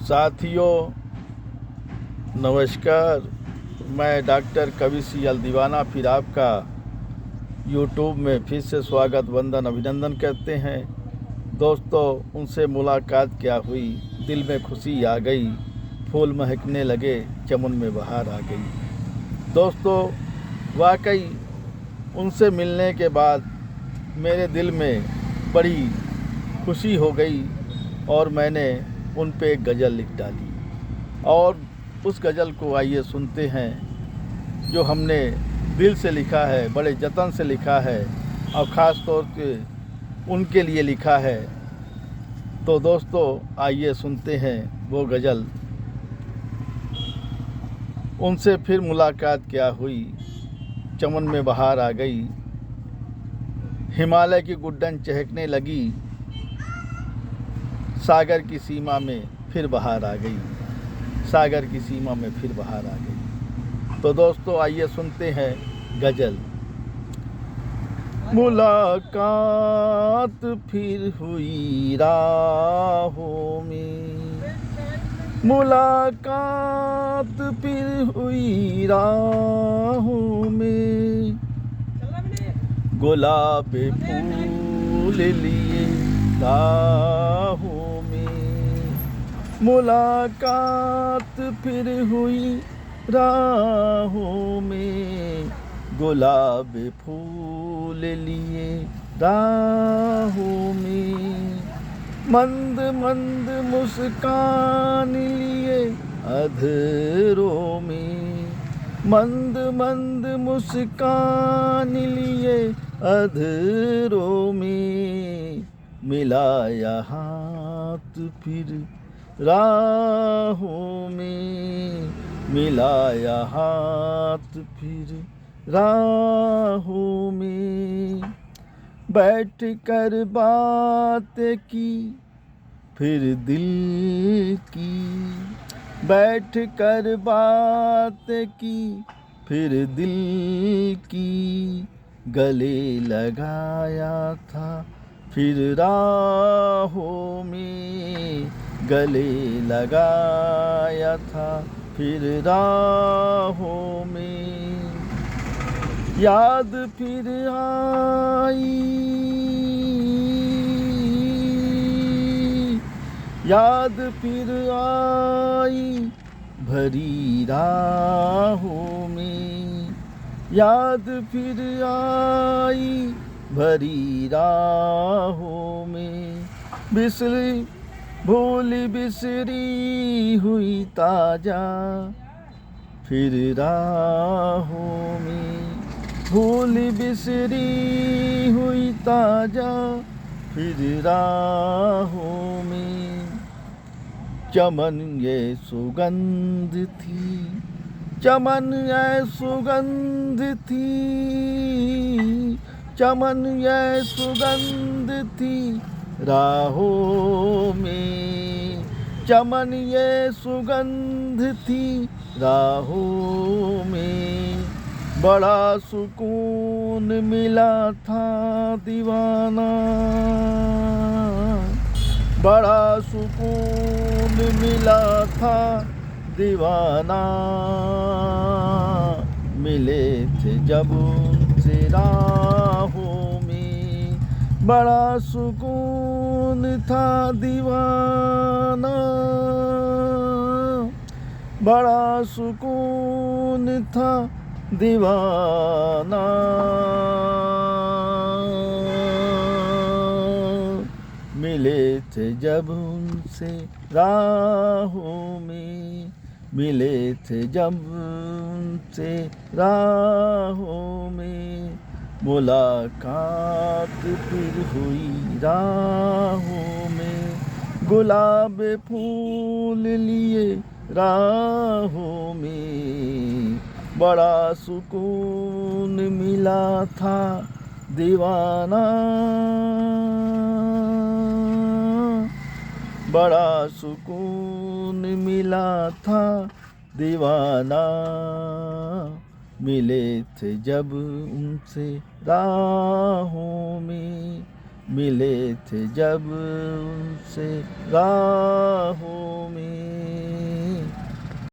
साथियों नमस्कार। मैं डॉक्टर कवि सियल दीवाना फिर आपका यूट्यूब में फिर से स्वागत वंदन अभिनंदन करते हैं। दोस्तों, उनसे मुलाकात क्या हुई, दिल में खुशी आ गई, फूल महकने लगे, चमन में बहार आ गई। दोस्तों, वाकई उनसे मिलने के बाद मेरे दिल में बड़ी खुशी हो गई और मैंने उन पे एक गज़ल लिख डाली। और उस गज़ल को आइए सुनते हैं, जो हमने दिल से लिखा है, बड़े जतन से लिखा है और ख़ास तौर पे उनके लिए लिखा है। तो दोस्तों, आइए सुनते हैं वो गज़ल। उनसे फिर मुलाकात क्या हुई, चमन में बहार आ गई, हिमालय की गुड्डन चहकने लगी, सागर की सीमा में फिर बहार आ गई, सागर की सीमा में फिर बहार आ गई। तो दोस्तों, आइए सुनते हैं गज़ल। मुलाकात फिर हुई राहों में, मुलाकात फिर हुई राहों में, गुलाब फूल लिए राहों में, मुलाकात फिर हुई राहों में, गुलाब फूल लिए राहों में, मंद मंद मुस्कान लिए अधरों में, मंद मंद मुस्कान लिए अधरों में, मिलाया हाथ फिर राहों में, मिलाया हाथ फिर राहों में, बैठ कर बात की फिर दिल की, बैठ कर बात की फिर दिल की, गले लगाया था फिर राहों में, गले लगाया था फिर राहों में, याद फिर आई, याद फिर आई भरी राहों में, याद फिर आई भरी राहों में, बिसरी भूली बिसरी हुई ताजा फिर राहों में, भूली बिसरी हुई ताजा फिर राहों में, चमन ये सुगंध थी, चमन ये सुगंध थी, चमन ये सुगंध थी राहों में, चमन ये सुगंध थी राहों में, बड़ा सुकून मिला था दीवाना, बड़ा सुकून मिला था दीवाना, मिले थे जब उनसे राहों में, बड़ा सुकून था दीवाना, बड़ा सुकून था दीवाना, मिले थे जब उनसे राहों में, मिले थे जब उनसे राहों में, मुलाकात फिर हुई राहों में, गुलाब फूल लिए राहों में, बड़ा सुकून मिला था दीवाना, बड़ा सुकून मिला था दीवाना, मिले थे जब उनसे राहों में, मिले थे जब उनसे राहों में।